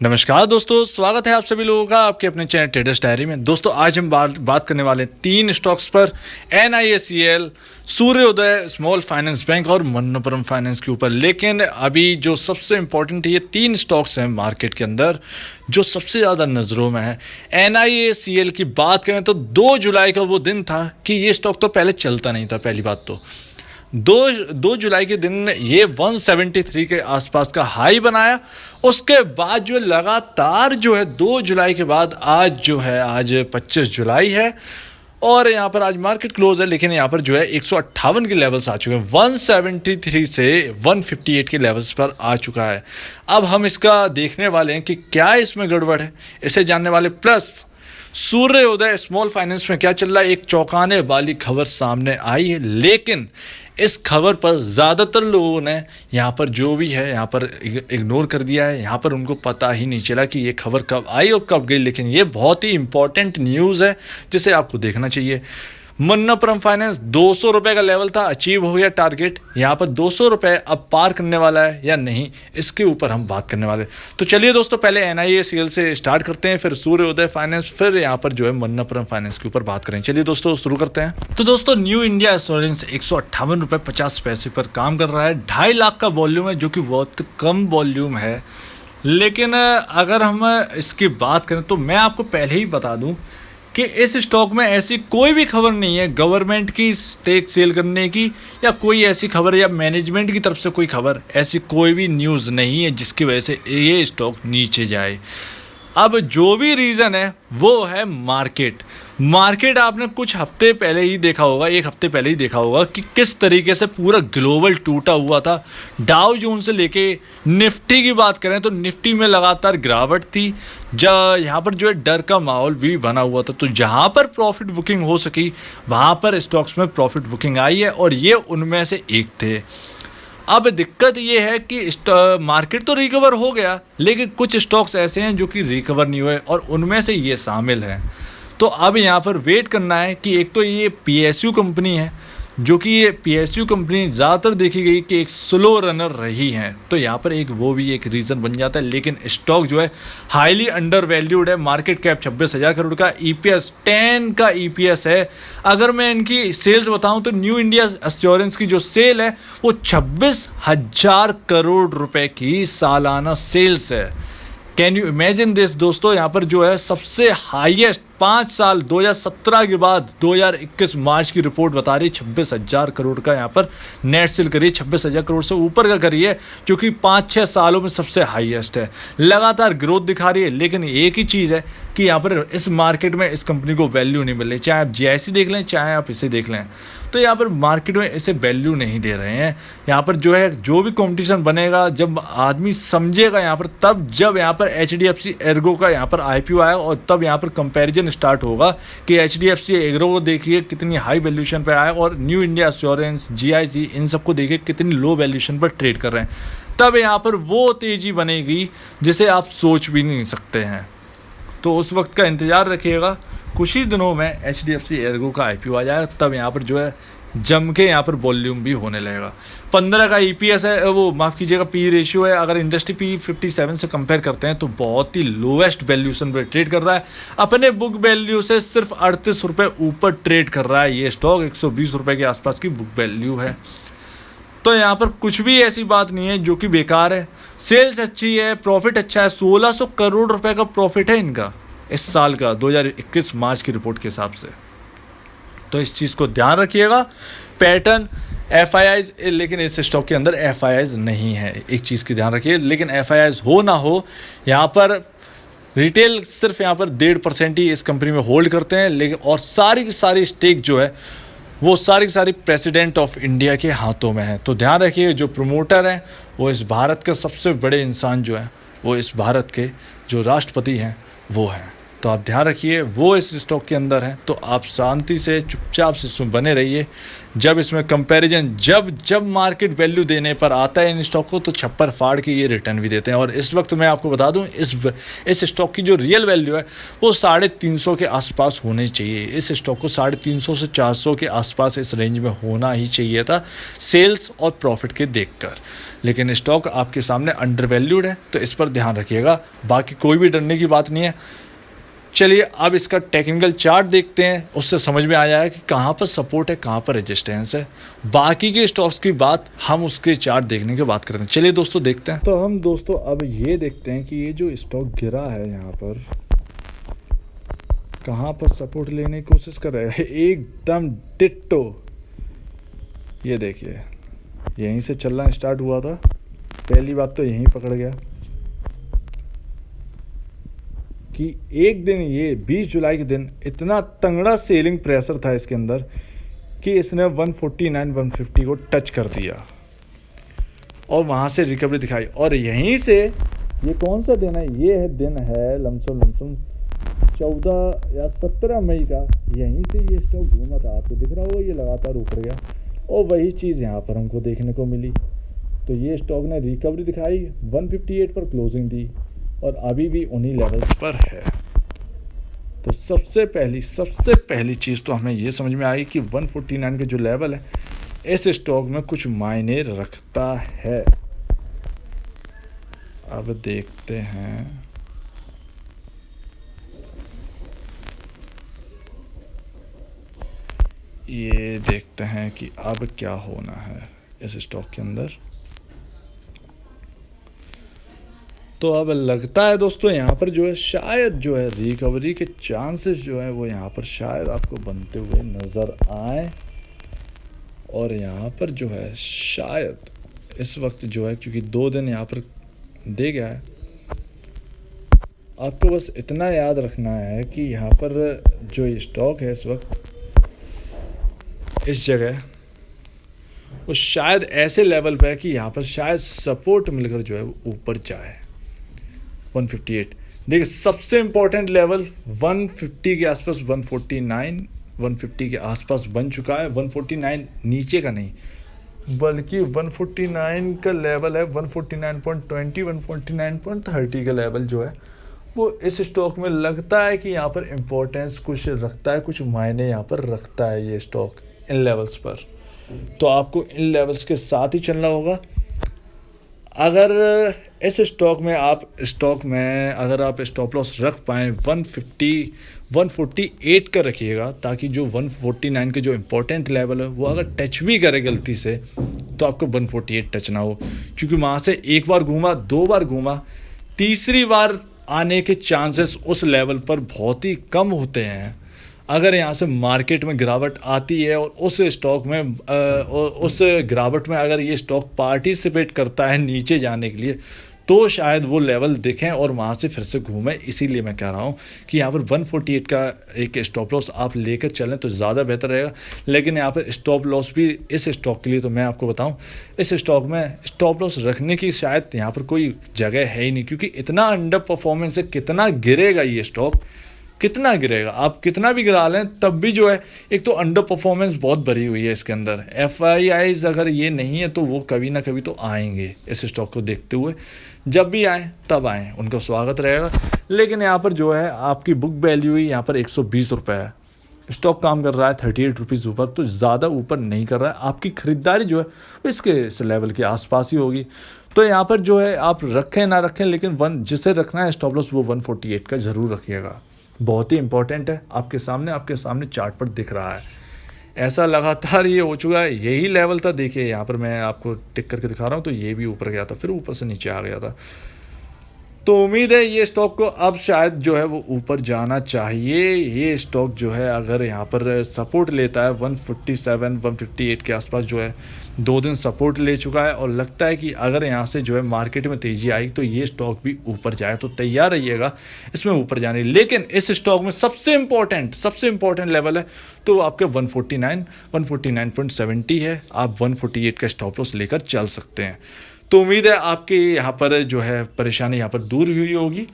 नमस्कार दोस्तों, स्वागत है आप सभी लोगों का आपके अपने चैनल ट्रेडर्स डायरी में। दोस्तों आज हम बात करने वाले हैं तीन स्टॉक्स पर, NIACL, सूर्योदय स्मॉल फाइनेंस बैंक और मन्नप्पुरम फाइनेंस के ऊपर। लेकिन अभी जो सबसे इम्पोर्टेंट ये तीन स्टॉक्स हैं मार्केट के अंदर जो सबसे ज़्यादा नज़रों में है। NIACL की बात करें तो 2 जुलाई का वो दिन था कि ये स्टॉक तो पहले चलता नहीं था। पहली बात तो 2 जुलाई के दिन ये 173 के आसपास का हाई बनाया। उसके बाद जो लगातार जो है 2 जुलाई के बाद आज 25 जुलाई है और यहाँ पर आज मार्केट क्लोज है, लेकिन यहाँ पर जो है 158 के लेवल्स आ चुके हैं। 173 से 158 के लेवल्स पर आ चुका है। अब हम इसका देखने वाले हैं कि क्या इसमें गड़बड़ है, इसे जानने वाले। प्लस सूर्योदय स्मॉल फाइनेंस में क्या चल रहा है, एक चौंकाने वाली खबर सामने आई है। लेकिन इस खबर पर ज़्यादातर लोगों ने यहाँ पर जो भी है यहाँ पर इग्नोर कर दिया है। यहाँ पर उनको पता ही नहीं चला कि ये खबर कब आई और कब गई। लेकिन ये बहुत ही इंपॉर्टेंट न्यूज़ है जिसे आपको देखना चाहिए। मन्नप्पुरम फाइनेंस 200 रुपये का लेवल था, अचीव हो गया टारगेट। यहाँ पर 200 रुपये अब पार करने वाला है या नहीं, इसके ऊपर हम बात करने वाले। तो चलिए दोस्तों, पहले NIACL से स्टार्ट करते हैं, फिर सूर्योदय फाइनेंस, फिर यहाँ पर जो है मन्नप्पुरम फाइनेंस के ऊपर बात करें। चलिए दोस्तों शुरू करते हैं। तो दोस्तों न्यू इंडिया एश्योरेंस 158 रुपये 50 पैसे पर काम कर रहा है। 2.5 लाख का वॉल्यूम है, जो कि बहुत कम वॉल्यूम है। लेकिन अगर हम इसकी बात करें तो मैं आपको पहले ही बता दूं कि इस स्टॉक में ऐसी कोई भी खबर नहीं है गवर्नमेंट की स्टेक सेल करने की, या कोई ऐसी खबर या मैनेजमेंट की तरफ से कोई खबर, ऐसी कोई भी न्यूज़ नहीं है जिसकी वजह से ये स्टॉक नीचे जाए। अब जो भी रीज़न है वो है मार्केट आपने कुछ हफ्ते पहले ही देखा होगा, एक हफ्ते पहले ही देखा होगा कि किस तरीके से पूरा ग्लोबल टूटा हुआ था। डाउ जोन से लेके निफ्टी की बात करें तो निफ्टी में लगातार गिरावट थी। यहाँ पर जो है डर का माहौल भी बना हुआ था। तो जहाँ पर प्रॉफिट बुकिंग हो सकी वहाँ पर स्टॉक्स में प्रॉफिट बुकिंग आई है और ये उनमें से एक थे। अब दिक्कत ये है कि मार्केट तो रिकवर हो गया, लेकिन कुछ स्टॉक्स ऐसे हैं जो कि रिकवर नहीं हुए और उनमें से ये शामिल है। तो अब यहाँ पर वेट करना है कि एक तो ये PSU कंपनी है, जो कि ये PSU कंपनी ज़्यादातर देखी गई कि एक स्लो रनर रही है, तो यहाँ पर वो भी एक रीज़न बन जाता है। लेकिन स्टॉक जो है हाईली अंडर वैल्यूड है। मार्केट कैप 26,000 करोड़ का, EPS 10 का EPS है। अगर मैं इनकी सेल्स बताऊं तो न्यू इंडिया एश्योरेंस की जो सेल है वो 26,000 करोड़ रुपए की सालाना सेल्स है। कैन यू इमेजिन दिस दोस्तों। यहाँ पर जो है सबसे हाईएस्ट 5 साल 2017 के बाद 2021 मार्च की रिपोर्ट बता रही है 26,000 करोड़ का यहाँ पर नेट सेल करिए। 26,000 करोड़ से ऊपर का करिए, जो कि 5-6 सालों में सबसे हाईएस्ट है। लगातार ग्रोथ दिखा रही है। लेकिन एक ही चीज़ है कि यहाँ पर इस मार्केट में इस कंपनी को वैल्यू नहीं मिल रही। चाहे आप GIC देख लें, चाहे आप इसे देख लें, तो यहाँ पर मार्केट में इसे वैल्यू नहीं दे रहे हैं। यहाँ पर जो है जो भी कंपटीशन बनेगा, जब आदमी समझेगा यहाँ पर, तब जब यहाँ पर HDFC एर्गो का यहाँ पर IPO आया और तब यहाँ पर कंपैरिजन स्टार्ट होगा कि HDFC एर्गो को देखिए कितनी हाई वैल्यूएशन पर आया और न्यू इंडिया एश्योरेंस, GIC, इन सबको देखिए कितनी लो वैल्यूएशन पर ट्रेड कर रहे हैं। तब यहाँ पर वो तेज़ी बनेगी जिसे आप सोच भी नहीं सकते हैं। तो उस वक्त का इंतज़ार रखिएगा। कुछ ही दिनों में HDFC एर्गो का IPO आ जाएगा, तब यहाँ पर जो है जम के यहाँ पर वॉल्यूम भी होने लगेगा। 15 का EPS है, वो माफ़ कीजिएगा P रेशियो है। अगर इंडस्ट्री P57 से कंपेयर करते हैं तो बहुत ही लोएस्ट वैल्यूएशन पर ट्रेड कर रहा है। अपने बुक वैल्यू से सिर्फ 38 रुपये ऊपर ट्रेड कर रहा है ये स्टॉक। 120 रुपये के आसपास की बुक वैल्यू है। तो यहाँ पर कुछ भी ऐसी बात नहीं है जो कि बेकार है। सेल्स अच्छी है, प्रॉफिट अच्छा है। 1600 करोड़ रुपए का प्रॉफिट है इनका इस साल का, 2021 मार्च की रिपोर्ट के हिसाब से। तो इस चीज़ को ध्यान रखिएगा। पैटर्न FIIs, लेकिन इस स्टॉक के अंदर FIIs नहीं है, एक चीज़ की ध्यान रखिए। लेकिन FIIs हो ना हो, यहाँ पर रिटेल सिर्फ यहाँ पर 1.5% ही इस कंपनी में होल्ड करते हैं। लेकिन और सारी की सारी स्टेक जो है वो सारी की सारी प्रेसिडेंट ऑफ इंडिया के हाथों में है। तो ध्यान रखिए, जो प्रमोटर हैं वो इस भारत का सबसे बड़े इंसान जो है वो इस भारत के जो राष्ट्रपति हैं वो हैं। तो आप ध्यान रखिए वो इस स्टॉक के अंदर है, तो आप शांति से चुपचाप से इसमें बने रहिए। जब इसमें कंपैरिजन जब मार्केट वैल्यू देने पर आता है इन स्टॉक को, तो छप्पर फाड़ के ये रिटर्न भी देते हैं। और इस वक्त मैं आपको बता दूं, इस स्टॉक की जो रियल वैल्यू है वो 350 के आसपास होनी चाहिए। इस स्टॉक को 350 से 400 के आसपास इस रेंज में होना ही चाहिए था सेल्स और प्रॉफिट के देखकर, लेकिन स्टॉक आपके सामने अंडर वैल्यूड है, तो इस पर ध्यान रखिएगा। बाकी कोई भी डरने की बात नहीं है। चलिए अब इसका टेक्निकल चार्ट देखते हैं, उससे समझ में आ जाएगा कि कहाँ पर सपोर्ट है, कहाँ पर रेजिस्टेंस है। बाकी के स्टॉक्स की बात हम उसके चार्ट देखने के बाद करते हैं। चलिए दोस्तों देखते हैं। तो हम दोस्तों अब ये देखते हैं कि ये जो स्टॉक गिरा है यहाँ पर कहाँ पर सपोर्ट लेने की कोशिश कर रहा है, एकदम डिट्टो। ये देखिए यहीं से चलना स्टार्ट हुआ था, पहली बात तो यहीं पकड़ गया कि एक दिन ये 20 जुलाई के दिन इतना तंगड़ा सेलिंग प्रेशर था इसके अंदर कि इसने 149 150 को टच कर दिया और वहाँ से रिकवरी दिखाई। और यहीं से ये कौन सा दिन है, ये दिन है लमसम 14 या 17 मई का। यहीं से ये स्टॉक घूमा था, आपको दिख रहा होगा, ये लगातार ऊपर गया और वही चीज़ यहाँ पर हमको देखने को मिली। तो ये स्टॉक ने रिकवरी दिखाई, 158 पर क्लोजिंग दी और अभी भी उन्हीं लेवल्स पर है। तो सबसे पहली चीज़ तो हमें ये समझ में आई कि 149 के जो लेवल है इस स्टॉक में कुछ मायने रखता है। अब देखते हैं ये देखते हैं कि अब क्या होना है इस स्टॉक के अंदर। तो अब लगता है दोस्तों यहाँ पर जो है शायद जो है रिकवरी के चांसेस जो है वो यहाँ पर शायद आपको बनते हुए नज़र आए। और यहाँ पर जो है शायद इस वक्त जो है, क्योंकि 2 दिन यहाँ पर दे गया है, आपको बस इतना याद रखना है कि यहाँ पर जो ये स्टॉक है इस वक्त इस जगह वो शायद ऐसे लेवल पे है कि यहाँ पर शायद सपोर्ट मिलकर जो है वो ऊपर जाए 158। देखिए सबसे इम्पोर्टेंट लेवल 150 के आसपास 149 150 के आसपास बन चुका है। 149 नीचे का नहीं बल्कि 149 का लेवल है 149.20 149.30 का लेवल जो है वो इस स्टॉक में लगता है कि यहाँ पर इम्पोर्टेंस कुछ रखता है, कुछ मायने यहाँ पर रखता है ये स्टॉक इन लेवल्स पर। तो आपको इन लेवल्स के साथ ही चलना होगा। अगर इस स्टॉक में अगर आप स्टॉप लॉस रख पाएँ 148 का रखिएगा, ताकि जो 149 के जो इम्पोर्टेंट लेवल है वो अगर टच भी करे गलती से तो आपको 148 टच ना हो, क्योंकि वहाँ से एक बार घूमा, 2 बार घूमा, तीसरी बार आने के चांसेस उस लेवल पर बहुत ही कम होते हैं। अगर यहाँ से मार्केट में गिरावट आती है और उस स्टॉक में उस गिरावट में अगर ये स्टॉक पार्टिसिपेट करता है नीचे जाने के लिए, तो शायद वो लेवल देखें और वहाँ से फिर से घूमें। इसीलिए मैं कह रहा हूँ कि यहाँ पर 148 का एक स्टॉप लॉस आप लेकर चलें तो ज़्यादा बेहतर रहेगा। लेकिन यहाँ पर स्टॉप लॉस भी इस स्टॉक के लिए, तो मैं आपको बताऊँ, इस स्टॉक में स्टॉप लॉस रखने की शायद यहाँ पर कोई जगह है ही नहीं, क्योंकि इतना अंडर परफॉर्मेंस है। कितना गिरेगा ये स्टॉक, कितना गिरेगा, आप कितना भी गिरा लें तब भी जो है एक तो अंडर परफॉर्मेंस बहुत भरी हुई है इसके अंदर। FIIs अगर ये नहीं है तो वो कभी ना कभी तो आएंगे इस स्टॉक को देखते हुए, जब भी आए तब आए, उनका स्वागत रहेगा। लेकिन यहाँ पर जो है आपकी बुक वैल्यू ही यहाँ पर 120 रुपये है, स्टॉक काम कर रहा है 38 रुपीज़ ऊपर, तो ज़्यादा ऊपर नहीं कर रहा है। आपकी ख़रीदारी जो है वो इस लेवल के आसपास ही होगी। तो यहाँ पर जो है आप रखें ना रखें, लेकिन जिसे रखना है स्टॉप लॉस वो 148 का ज़रूर रखिएगा, बहुत ही इंपॉर्टेंट है। आपके सामने चार्ट पर दिख रहा है, ऐसा लगातार ये हो चुका है। यही लेवल था, देखिए यहाँ पर मैं आपको टिक करके दिखा रहा हूँ, तो ये भी ऊपर गया था, फिर ऊपर से नीचे आ गया था। तो उम्मीद है ये स्टॉक को अब शायद जो है वो ऊपर जाना चाहिए। ये स्टॉक जो है अगर यहाँ पर सपोर्ट लेता है 147 158 के आसपास, जो है 2 दिन सपोर्ट ले चुका है, और लगता है कि अगर यहाँ से जो है मार्केट में तेज़ी आई तो ये स्टॉक भी ऊपर जाए, तो तैयार रहिएगा इसमें ऊपर जाने। लेकिन इस स्टॉक में सबसे इम्पोर्टेंट लेवल है तो आपके 149 149.70 है। आप 148 का स्टॉप लॉस लेकर चल सकते हैं। तो उम्मीद है आपके यहाँ पर जो है परेशानी यहाँ पर दूर हुई होगी।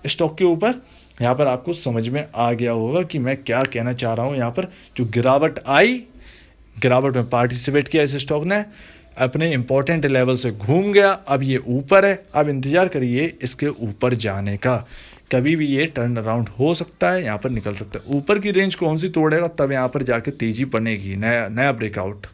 स्टॉक के ऊपर। यहाँ पर आपको समझ में आ गया होगा कि मैं क्या कहना चाह रहा हूँ। यहाँ पर जो गिरावट आई, गिरावट में पार्टिसिपेट किया इस स्टॉक ने, अपने इंपॉर्टेंट लेवल से घूम गया, अब ये ऊपर है, अब इंतज़ार करिए इसके ऊपर जाने का। कभी भी ये टर्न अराउंड हो सकता है, यहाँ पर निकल सकता है। ऊपर की रेंज कौन सी तोड़ेगा तब यहाँ पर जाके तेज़ी बनेगी, नया ब्रेकआउट।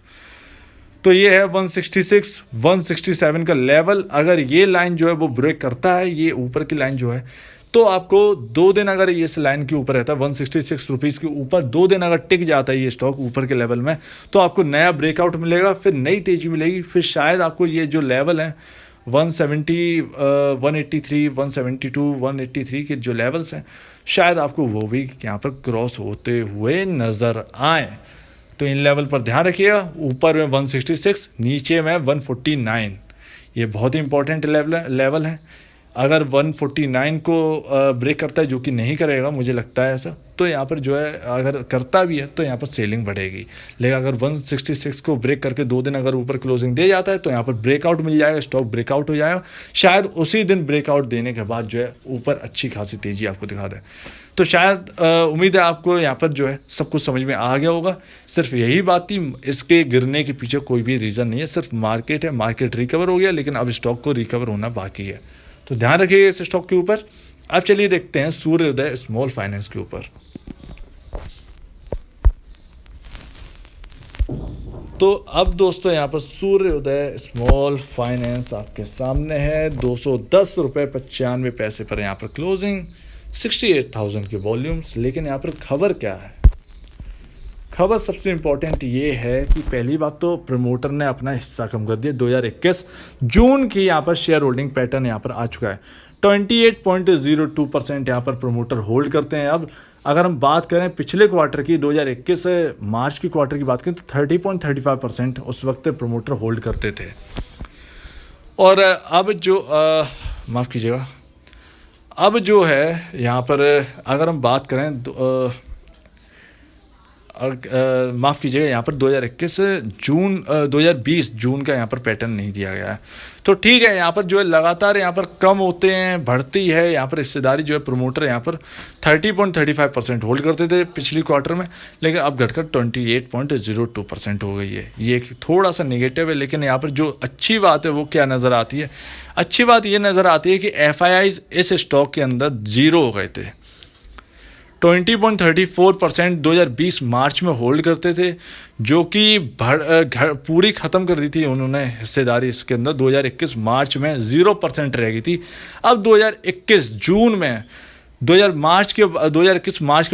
तो ये है 166 167 का लेवल। अगर ये लाइन जो है वो ब्रेक करता है, ये ऊपर की लाइन जो है, तो आपको 2 दिन अगर ये इस लाइन के ऊपर रहता है 166 रुपीज़ के ऊपर, 2 दिन अगर टिक जाता है ये स्टॉक ऊपर के लेवल में, तो आपको नया ब्रेकआउट मिलेगा, फिर नई तेज़ी मिलेगी। फिर शायद आपको ये जो लेवल है 170 183 172 183 के जो लेवल्स हैं, शायद आपको वो भी यहाँ पर क्रॉस होते हुए नज़र आए। तो इन लेवल पर ध्यान रखिएगा। ऊपर में 166, नीचे में 149, ये बहुत ही इंपॉर्टेंट लेवल है। अगर 149 को ब्रेक करता है, जो कि नहीं करेगा मुझे लगता है ऐसा, तो यहाँ पर जो है अगर करता भी है तो यहाँ पर सेलिंग बढ़ेगी। लेकिन अगर 166 को ब्रेक करके 2 दिन अगर ऊपर क्लोजिंग दे जाता है तो यहाँ पर ब्रेकआउट मिल जाएगा, स्टॉक ब्रेकआउट हो जाएगा। शायद उसी दिन ब्रेकआउट देने के बाद जो है ऊपर अच्छी खासी तेज़ी आपको दिखा दे। तो शायद उम्मीद है आपको यहाँ पर जो है सब कुछ समझ में आ गया होगा। सिर्फ यही बात थी, इसके गिरने के पीछे कोई भी रीज़न नहीं है, सिर्फ मार्केट है। मार्केट रिकवर हो गया, लेकिन अब स्टॉक को रिकवर होना बाकी है। तो ध्यान रखिए इस स्टॉक के ऊपर। अब चलिए देखते हैं सूर्योदय स्मॉल फाइनेंस के ऊपर। तो अब दोस्तों यहाँ पर सूर्योदय स्मॉल फाइनेंस आपके सामने है। 210 रुपये 95 पैसे पर यहाँ पर क्लोजिंग, 68,000 के वॉल्यूम्स। लेकिन यहाँ पर खबर क्या है? खबर सबसे इम्पोर्टेंट ये है कि पहली बात तो प्रमोटर ने अपना हिस्सा कम कर दिया। 2021 जून की यहाँ पर शेयर होल्डिंग पैटर्न यहाँ पर आ चुका है। 28.02% यहाँ पर प्रमोटर होल्ड करते हैं। अब अगर हम बात करें पिछले क्वार्टर की, 2021 मार्च की क्वार्टर की बात करें, तो 30.35% उस वक्त प्रमोटर होल्ड करते थे। और अब जो माफ़ कीजिएगा, अब जो है यहाँ पर अगर हम बात करें माफ़ कीजिएगा, यहाँ पर 2021 जून 2020 जून का यहाँ पर पैटर्न नहीं दिया गया है। तो ठीक है, यहाँ पर जो है लगातार यहाँ पर कम होते हैं, बढ़ती है यहाँ पर हिस्सेदारी। जो है प्रमोटर यहाँ पर 30.35% होल्ड करते थे पिछली क्वार्टर में, लेकिन अब घटकर 28.02% हो गई है। ये एक थोड़ा सा नेगेटिव है। लेकिन यहाँ पर जो अच्छी बात है वो क्या नज़र आती है? अच्छी बात ये नज़र आती है कि FIIs इस स्टॉक के अंदर 0 हो गए थे। 20.34% 2020 मार्च में होल्ड करते थे, जो कि पूरी ख़त्म कर दी थी उन्होंने हिस्सेदारी इसके अंदर। 2021 मार्च में 0% रह गई थी। अब 2021 जून में 2021 मार्च के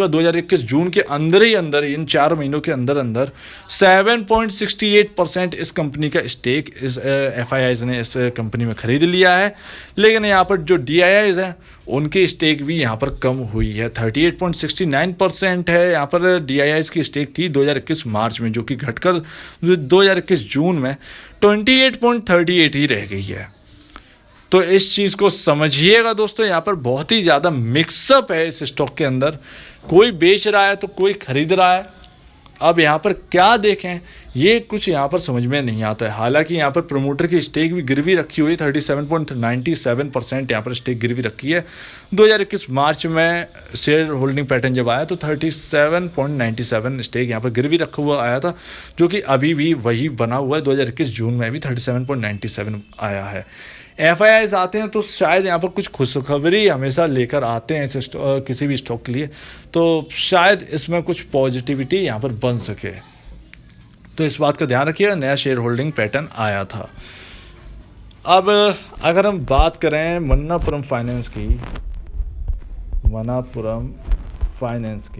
बाद 2021 जून के अंदर ही अंदर, इन 4 महीनों के अंदर अंदर 7.68% इस कंपनी का स्टेक इस FIIs ने इस कंपनी में खरीद लिया है। लेकिन यहाँ पर जो DIIs हैं उनकी स्टेक भी यहाँ पर कम हुई है। 38.69% है यहाँ पर DIIs की स्टेक थी 2021 मार्च में, जो कि घटकर 2021 जून में 28.38 ही रह गई है। तो इस चीज़ को समझिएगा दोस्तों, यहाँ पर बहुत ही ज़्यादा मिक्सअप है इस स्टॉक के अंदर। कोई बेच रहा है तो कोई खरीद रहा है। अब यहाँ पर क्या देखें, ये कुछ यहाँ पर समझ में नहीं आता है। हालांकि यहाँ पर प्रमोटर की स्टेक भी गिरवी रखी हुई है, 37.97% यहाँ पर स्टेक गिरवी रखी है। 2021 मार्च में शेयर होल्डिंग पैटर्न जब आया तो 37.97 स्टेक यहाँ पर गिरवी रखा हुआ आया था, जो कि अभी भी वही बना हुआ है। 2021 जून में भी 37.97 आया है। FIIs आते हैं तो शायद यहाँ पर कुछ खुशखबरी हमेशा लेकर आते हैं इस किसी भी स्टॉक के लिए, तो शायद इसमें कुछ पॉजिटिविटी यहाँ पर बन सके। तो इस बात का ध्यान रखिएगा। नया शेयर होल्डिंग पैटर्न आया था। अब अगर हम बात करें मन्नापुरम फाइनेंस की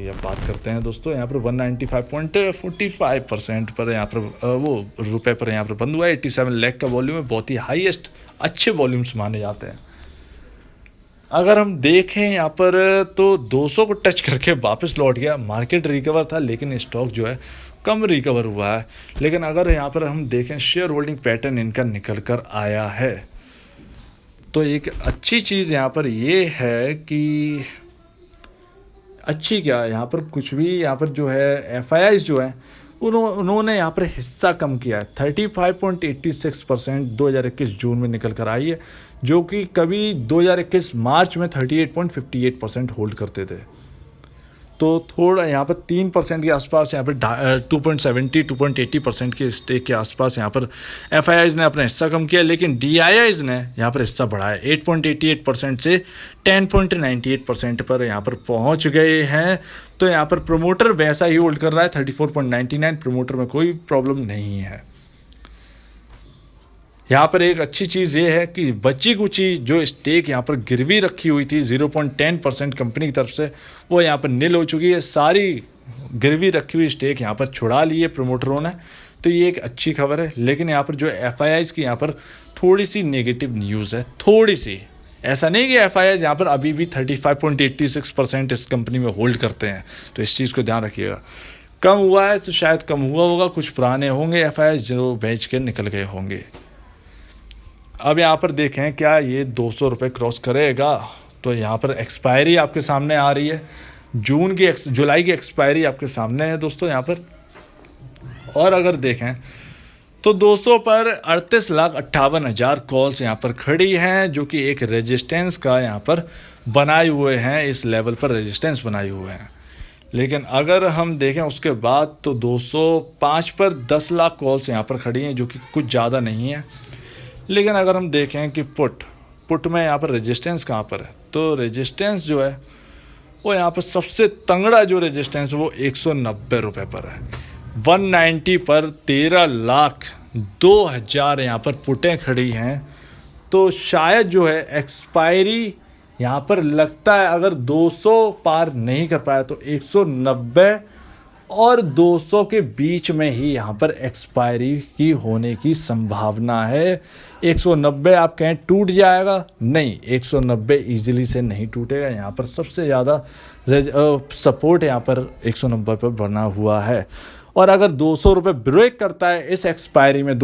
अब बात करते हैं दोस्तों। यहाँ पर 195.45% पर यहाँ पर वो रुपए पर यहाँ पर बंद हुआ है। 87 लाख का वॉल्यूम है, बहुत ही हाईएस्ट अच्छे वॉल्यूम्स माने जाते हैं। अगर हम देखें यहाँ पर तो 200 को टच करके वापस लौट गया। मार्केट रिकवर था, लेकिन स्टॉक जो है कम रिकवर हुआ है। लेकिन अगर यहाँ पर हम देखें शेयर होल्डिंग पैटर्न इनका निकल कर आया है, तो एक अच्छी चीज़ यहाँ पर ये है कि अच्छी क्या है, यहाँ पर कुछ भी यहाँ पर जो है FIIs जो है उन्होंने यहाँ पर हिस्सा कम किया है। 35.86% 2021 जून में निकल कर आई है, जो कि कभी 2021 मार्च में 38.58% होल्ड करते थे। तो थोड़ा यहाँ पर 3% के आसपास, यहाँ पर 2.80% के स्टेक के आसपास यहाँ पर एफआईआईज ने अपना हिस्सा कम किया, लेकिन डीआईआईज ने यहाँ पर हिस्सा बढ़ाया 8.88% से 10.98% पर यहाँ पर पहुँच गए हैं। तो यहाँ पर प्रमोटर वैसा ही होल्ड कर रहा है 34.99, प्रमोटर में कोई प्रॉब्लम नहीं है। यहाँ पर एक अच्छी चीज़ ये है कि बची कुची जो स्टेक यहाँ पर गिरवी रखी हुई थी 0.10% कंपनी की तरफ से, वो यहाँ पर नील हो चुकी है। सारी गिरवी रखी हुई स्टेक यहाँ पर छुड़ा ली है प्रमोटरों ने, तो ये एक अच्छी खबर है। लेकिन यहाँ पर जो एफआईआईज की यहाँ पर थोड़ी सी नेगेटिव न्यूज़ है, थोड़ी सी। ऐसा नहीं कि एफआईआईज यहाँ पर अभी भी 35.86% इस कंपनी में होल्ड करते हैं, तो इस चीज़ को ध्यान रखिएगा। कम हुआ है तो शायद कम हुआ होगा, कुछ पुराने होंगे एफआईआईज जो बेच के निकल गए होंगे। अब यहाँ पर देखें क्या ये 200 रुपये क्रॉस करेगा, तो यहाँ पर एक्सपायरी आपके सामने आ रही है, जुलाई की एक्सपायरी आपके सामने है दोस्तों यहाँ पर। और अगर देखें तो 200 पर 38,58,000 कॉल्स यहाँ पर खड़ी हैं, जो कि एक रेजिस्टेंस का यहाँ पर बनाए हुए हैं, इस लेवल पर रेजिस्टेंस बनाए हुए हैं। लेकिन अगर हम देखें उसके बाद तो 205 पर 10 लाख कॉल्स यहाँ पर खड़ी हैं, जो कि कुछ ज़्यादा नहीं है। लेकिन अगर हम देखें कि पुट में यहाँ पर रेजिस्टेंस कहाँ पर है, तो रेजिस्टेंस जो है वो यहाँ पर सबसे तंगड़ा जो रेजिस्टेंस है वो 190 रुपये पर है। 190 पर 13,02,000 यहाँ पर पुटें खड़ी हैं। तो शायद जो है एक्सपायरी यहाँ पर लगता है, अगर 200 पार नहीं कर पाया तो 190 और 200 के बीच में ही यहाँ पर एक्सपायरी की होने की संभावना है। 190 आप कहें टूट जाएगा, नहीं, 190 इजीली से नहीं टूटेगा। यहाँ पर सबसे ज़्यादा सपोर्ट यहाँ पर 190 पर बना हुआ है। और अगर 200 रुपये ब्रेक करता है इस एक्सपायरी में,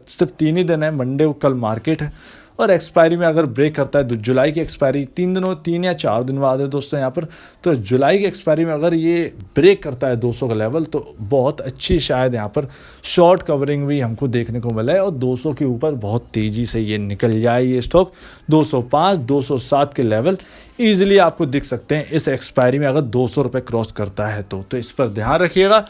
सिर्फ 3 ही दिन है, मंडे को कल मार्केट है, और एक्सपायरी में अगर ब्रेक करता है तो जुलाई की एक्सपायरी 3 या 4 दिन बाद है दोस्तों यहाँ पर। तो जुलाई की एक्सपायरी में अगर ये ब्रेक करता है 200 का लेवल, तो बहुत अच्छी शायद यहाँ पर शॉर्ट कवरिंग भी हमको देखने को मिले और 200 के ऊपर बहुत तेज़ी से ये निकल जाए। ये स्टॉक 205, 207 के लेवल ईजिली आपको दिख सकते हैं इस एक्सपायरी में, अगर 200 रुपये क्रॉस करता है तो इस पर ध्यान रखिएगा।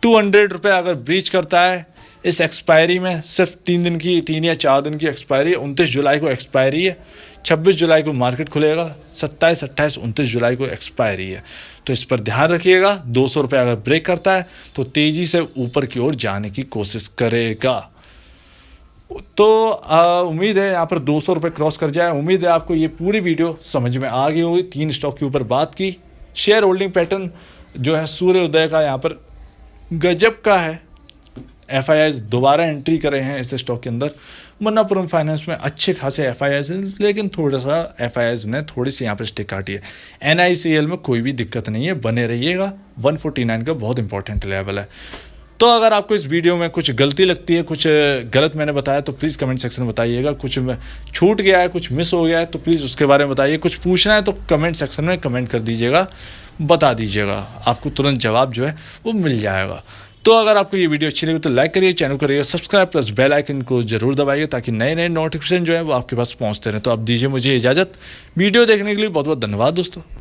200 रुपये अगर ब्रीच करता है इस एक्सपायरी में, सिर्फ 3 या 4 दिन की एक्सपायरी, 29 जुलाई को एक्सपायरी है, 26 जुलाई को मार्केट खुलेगा, 27, 28, 29 जुलाई को एक्सपायरी है। तो इस पर ध्यान रखिएगा। 200 रुपये अगर ब्रेक करता है तो तेज़ी से ऊपर की ओर जाने की कोशिश करेगा। तो उम्मीद है यहाँ पर 200 रुपये क्रॉस कर जाए। उम्मीद है आपको ये पूरी वीडियो समझ में आ गई होगी। 3 स्टॉक के ऊपर बात की। शेयर होल्डिंग पैटर्न जो है सूर्योदय का यहाँ पर गजब का है। एफआईआईज दोबारा एंट्री करे हैं इस स्टॉक के अंदर। मन्नापुरम फाइनेंस में अच्छे खासे एफआईआईज हैं, लेकिन थोड़ा सा एफआईआईज ने थोड़ी सी यहाँ पर स्टिक काटी है। एनआईसीएल में कोई भी दिक्कत नहीं है, बने रहिएगा। 149 का बहुत इंपॉर्टेंट लेवल है। तो अगर आपको इस वीडियो में कुछ गलती लगती है, कुछ गलत मैंने बताया, तो प्लीज़ कमेंट सेक्शन में बताइएगा। कुछ छूट गया है, कुछ मिस हो गया है, तो प्लीज़ उसके बारे में बताइए। कुछ पूछना है तो कमेंट सेक्शन में कमेंट कर दीजिएगा, बता दीजिएगा, आपको तुरंत जवाब जो है वो मिल जाएगा। तो अगर आपको ये वीडियो अच्छी लगी तो लाइक करिए, चैनल करिए सब्सक्राइब, प्लस बेल आइकन को जरूर दबाइए, ताकि नए नए नोटिफिकेशन जो है वो आपके पास पहुंचते रहें। तो अब दीजिए मुझे इजाज़त। वीडियो देखने के लिए बहुत बहुत धन्यवाद दोस्तों।